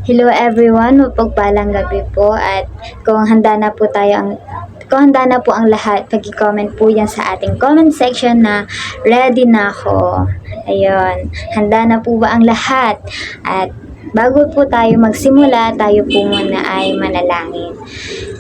Hello everyone, mapagpalang gabi po at kung handa na po ang lahat, pag-comment po yan sa ating comment section na ready na ako. Ayun, handa na po ba ang lahat? At bago po tayo magsimula, tayo po muna ay manalangin.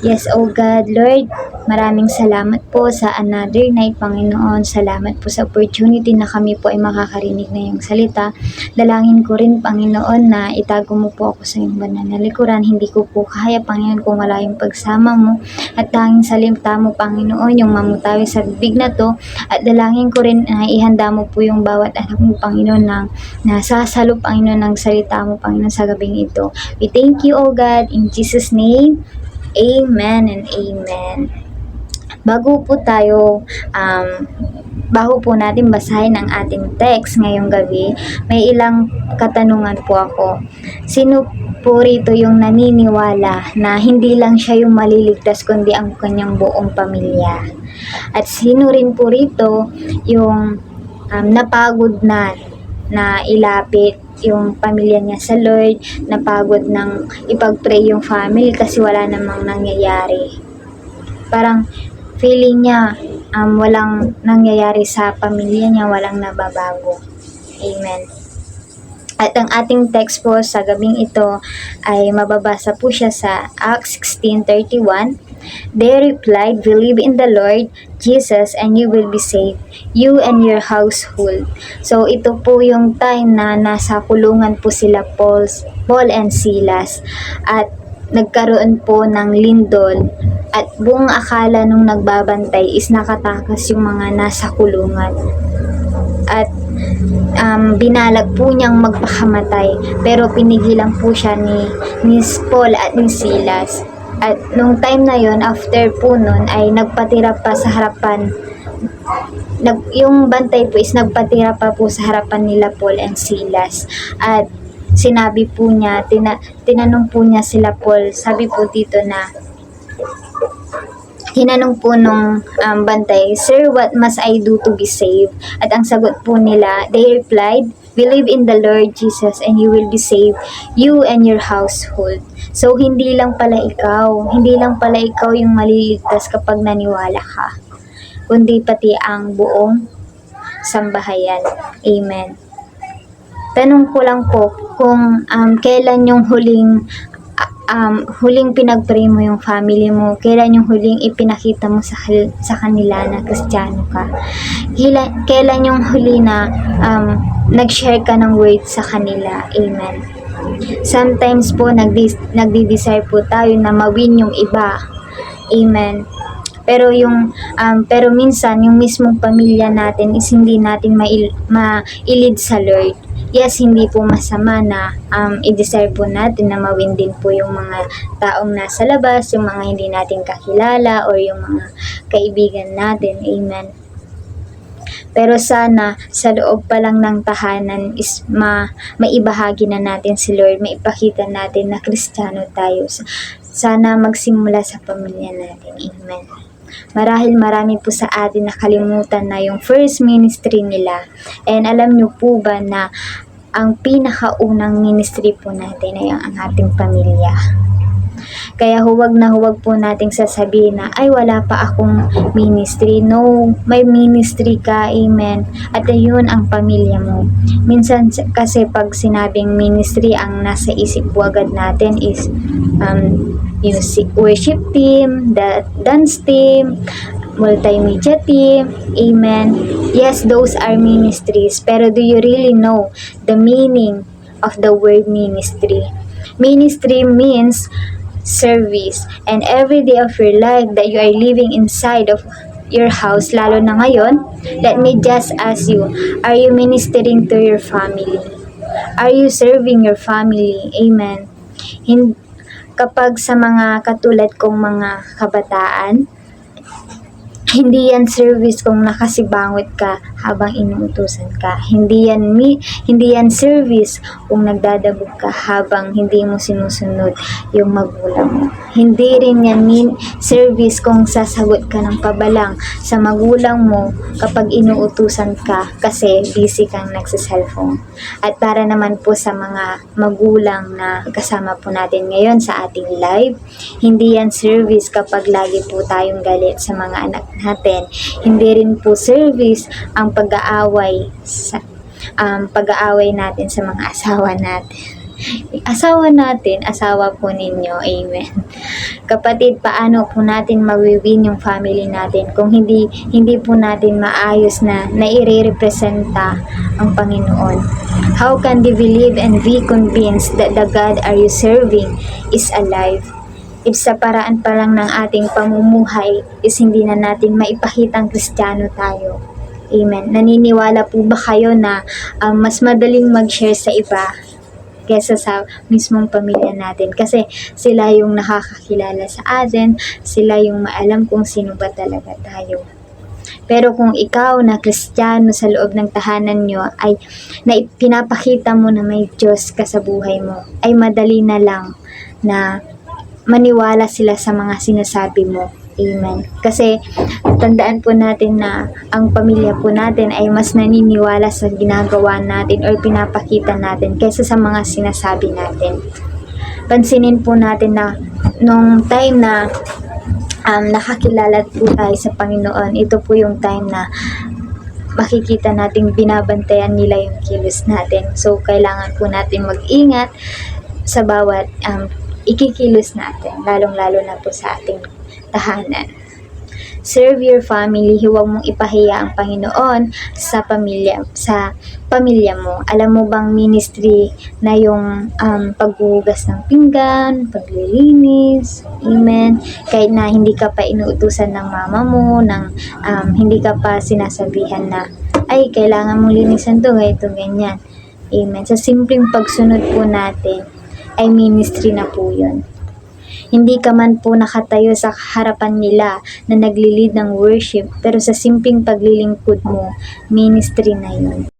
Yes, oh God, Lord, maraming salamat po sa another night, Panginoon. Salamat po sa opportunity na kami po ay makakarinig na yung salita. Dalangin ko rin, Panginoon, na itago mo po ako sa iyong banal na likuran. Hindi ko po kaya, Panginoon, kung wala yung pagsama mo. At tanging salita mo, Panginoon, yung mamutawi sa bibig na to. At dalangin ko rin na ihanda mo po yung bawat anak mo, Panginoon, na nasasalo, Panginoon, ng salita mo, Panginoon, sa gabing ito. We thank you, O God, in Jesus' name. Amen and amen. Bago po natin basahin ang ating text ngayong gabi, may ilang katanungan po ako. Sino po rito yung naniniwala na hindi lang siya yung maliligtas kundi ang kanyang buong pamilya? At sino rin po rito yung napagod na ilapit yung pamilya niya sa Lord, napagod ng ipag-pray yung family kasi wala namang nangyayari. Parang feeling niya walang nangyayari sa pamilya niya, walang nababago. Amen. At ang ating text po sa gabing ito ay mababasa po siya sa Acts 16:31. They replied, "Believe in the Lord Jesus and you will be saved, you and your household." So ito po yung time na nasa kulungan po sila Paul and Silas at nagkaroon po ng lindol at buong akala nung nagbabantay is nakatakas yung mga nasa kulungan. At binalag po niyang magpakamatay pero pinigilan po siya ni Paul at ni Silas. At nung time na yon, after po nun ay nagpatira pa sa harapan, yung bantay po is nagpatira pa po sa harapan nila Paul and Silas. At sinabi po niya, tinanong po niya sila Paul, sabi po dito na, tinanong po nung bantay, "Sir, what must I do to be saved?" At ang sagot po nila, they replied, "Believe in the Lord Jesus and you will be saved, you and your household." So, hindi lang pala ikaw yung maliligtas kapag naniwala ka, kundi pati ang buong sambahayan. Amen. Tanong ko lang po kung kailan yung huling pinag-pray mo yung family mo, kailan yung huling ipinakita mo sa kanila na Kristiyano ka, kailan yung huli na nag-share ka ng word sa kanila. Amen. Sometimes po nagdi-desire po tayo na mawin yung iba. Amen. Pero minsan yung mismong pamilya natin is hindi natin mailid sa Lord. Yes, hindi po masama na i-desire po natin na mawin din po yung mga taong nasa labas, yung mga hindi natin kakilala or yung mga kaibigan natin. Amen. Pero sana sa loob pa lang ng tahanan is maibahagi na natin si Lord, maipakita natin na Kristiyano tayo. Sana magsimula sa pamilya natin. Amen. Marahil marami po sa atin nakalimutan na yung first ministry nila. And alam nyo po ba na ang pinakaunang ministry po natin ay ang ating pamilya. Kaya huwag po nating sasabihin na, ay wala pa akong ministry. No, may ministry ka. Amen. At ayun ang pamilya mo. Minsan kasi pag sinabing ministry, ang nasa isip po agad natin is yung worship team, the dance team, multimedia team. Amen. Yes, those are ministries. Pero do you really know the meaning of the word ministry? Ministry means service, and every day of your life that you are living inside of your house, lalo na ngayon, let me just ask you, are you ministering to your family? Are you serving your family? Amen. Kapag sa mga katulad kong mga kabataan, hindi yan service kung nakasibangot ka habang inuutusan ka. Hindi yan service kung nagdadabog ka habang hindi mo sinusunod yung magulang mo. Hindi rin yan service kung sasagot ka ng pabalang sa magulang mo kapag inuutusan ka kasi busy kang nagsa-cellphone. At para naman po sa mga magulang na kasama po natin ngayon sa ating live, hindi yan service kapag lagi po tayong galit sa mga anak natin. Hindi rin po service ang pag-aaway natin sa mga asawa natin. Asawa po ninyo. Amen. Kapatid, paano po natin mawiwin yung family natin kung hindi po natin maayos na nire-representa ang Panginoon? How can they believe and be convinced that the God are you serving is alive? If sa paraan pa lang ng ating pamumuhay is hindi na natin maipakitang Kristiyano tayo. Amen. Naniniwala po ba kayo na mas madaling mag-share sa iba kesa sa mismong pamilya natin? Kasi sila yung nakakakilala sa atin, sila yung maalam kung sino ba talaga tayo. Pero kung ikaw na Kristiyano sa loob ng tahanan nyo ay pinapakita mo na may Diyos ka sa buhay mo, ay madali na lang na maniwala sila sa mga sinasabi mo. Amen. Kasi tandaan po natin na ang pamilya po natin ay mas naniniwala sa ginagawa natin or pinapakita natin kaysa sa mga sinasabi natin. Pansinin po natin na nung time na nakakilala po tayo sa Panginoon, ito po yung time na makikita nating binabantayan nila yung kilos natin. So, kailangan po natin mag-ingat sa bawat ikikilos natin, lalong-lalo na po sa ating tahanan. Serve your family. Huwag mong ipahiya ang Panginoon sa pamilya mo. Alam mo bang ministry na yung paghuhugas ng pinggan, paglilinis, amen, kahit na hindi ka pa inuutusan ng mama mo, hindi ka pa sinasabihan na ay kailangan mong linisan to, ganyan, amen. Sa simpleng pagsunod po natin ay ministry na po yun. Hindi ka man po nakatayo sa harapan nila na naglilid ng worship, pero sa simpleng paglilingkod mo, ministry na yun.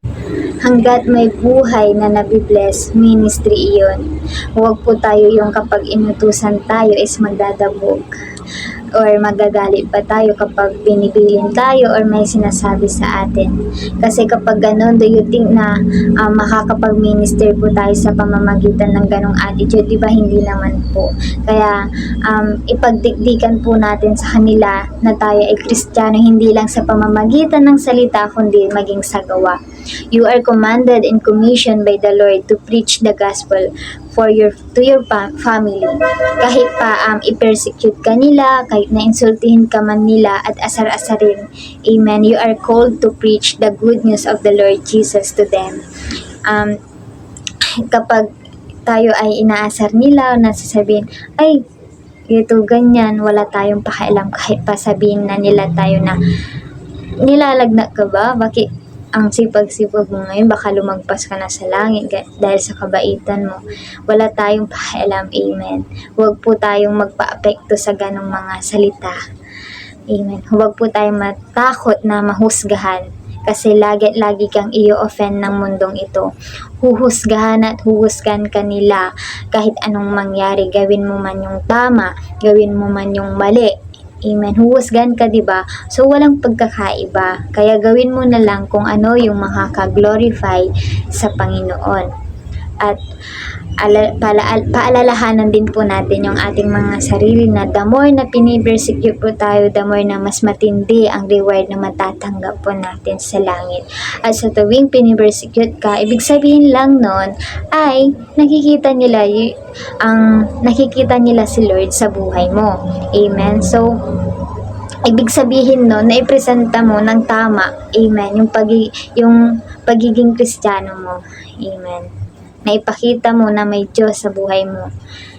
Hanggat may buhay na nabibless, ministry iyon. Huwag po tayo yung kapag inutusan tayo is magdadabog or magagalit pa tayo kapag binibilin tayo or may sinasabi sa atin. Kasi kapag ganun, do you think na makakapag-minister po tayo sa pamamagitan ng ganong attitude? Diba? Hindi naman po. Kaya ipagdikdikan po natin sa kanila na tayo ay Kristiyano, hindi lang sa pamamagitan ng salita kundi maging sa gawa. You are commanded and commissioned by the Lord to preach the gospel to your family. Kahit pa i-persecute ka nila, kahit na insultihin ka man nila at asar-asarin, amen, you are called to preach the good news of the Lord Jesus to them. Kapag tayo ay inaasar nila, nasasabihin, ay, ito ganyan, wala tayong pakialam, kahit pa sabihin na nila tayo na, nilalagnak ka ba? Bakit ang sipag-sipag mo ngayon, baka lumagpas ka na sa langit dahil sa kabaitan mo? Wala tayong pakialam, amen. Huwag po tayong magpa-apekto sa ganong mga salita, amen. Huwag po tayong matakot na mahusgahan kasi lagi kang i-offend ng mundong ito. Huhusgahan at huhusgan ka nila kahit anong mangyari. Gawin mo man yung tama, gawin mo man yung mali, amen. Huhusgan ka, diba? So, walang pagkakaiba. Kaya gawin mo na lang kung ano yung makaka-glorify sa Panginoon. At paalalahanan din po natin yung ating mga sarili na the more na pinipersecute po tayo, the more na mas matindi ang reward na matatanggap po natin sa langit. At sa tuwing pinipersecute ka, ibig sabihin lang nun ay nakikita nila si Lord sa buhay mo. Amen. So, ibig sabihin nun na ipresenta mo ng tama, amen, yung pagiging Kristiyano mo, amen. Na ipakita mo na may Diyos sa buhay mo.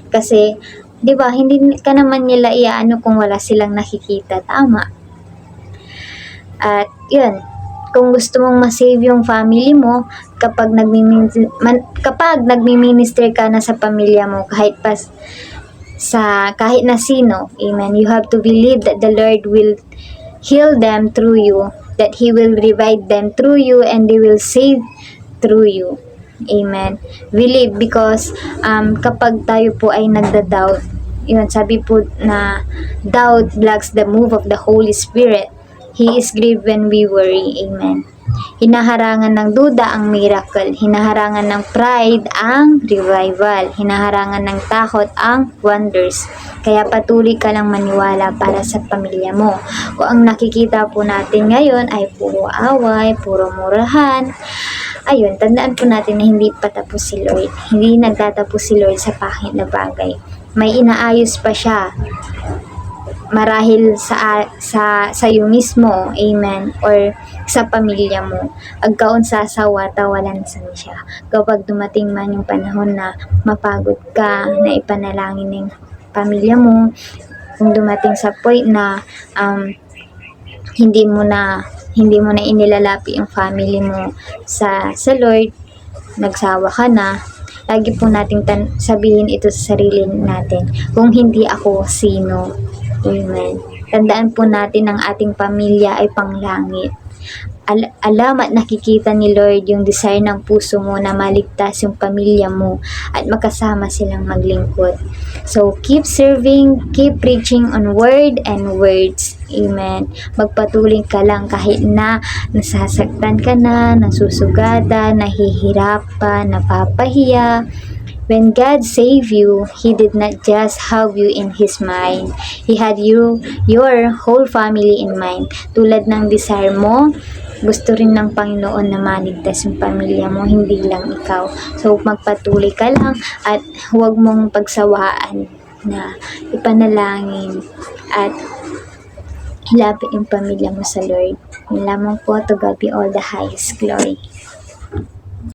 Kasi, di ba, hindi ka naman nila iaano kung wala silang nakikita. Tama. At, yun. Kung gusto mong masave yung family mo, kapag nagmi-minister ka na sa pamilya mo, kahit na sino, amen, you have to believe that the Lord will heal them through you. that He will revive them through you and they will save through you. Amen. Believe, because kapag tayo po ay nagda-doubt, yun, sabi po na doubt blocks the move of the Holy Spirit. He is grieved when we worry. Amen. Hinaharangan ng duda ang miracle. Hinaharangan ng pride ang revival. Hinaharangan ng takot ang wonders. Kaya patuloy ka lang maniwala para sa pamilya mo. Kung ang nakikita po natin ngayon ay puro away, puro murahan, ayun, tandaan po natin na hindi pa tapos si Lord. Hindi nagtatapos si Lord sa pangit na bagay. May inaayos pa siya. Marahil sa iyo mismo, amen, or sa pamilya mo. Agkaon sa asawa, tawalan sa siya. Kapag dumating man yung panahon na mapagod ka, na ipanalangin ng pamilya mo, kung dumating sa point na hindi mo na inilalapi yung family mo sa Lord, nagsawa ka na, lagi po nating sabihin ito sa sarili natin, kung hindi ako, sino? Amen. Tandaan po natin ang ating pamilya ay panglangit. Alam at nakikita ni Lord yung desire ng puso mo na maligtas yung pamilya mo at makasama silang maglingkod. So, keep serving, keep preaching on word and words. Amen. Magpatuloy ka lang kahit na nasasaktan ka na, nasusugatan, nahihirapan, napapahiya. When God saved you, He did not just have you in His mind. He had your whole family in mind. Tulad ng desire mo, gusto rin ng Panginoon na maligtas yung pamilya mo, hindi lang ikaw. So, magpatuloy ka lang at huwag mong pagsawaan na ipanalangin at hilapit yung pamilya mo sa Lord. Yun lamang po, to God be all the highest glory.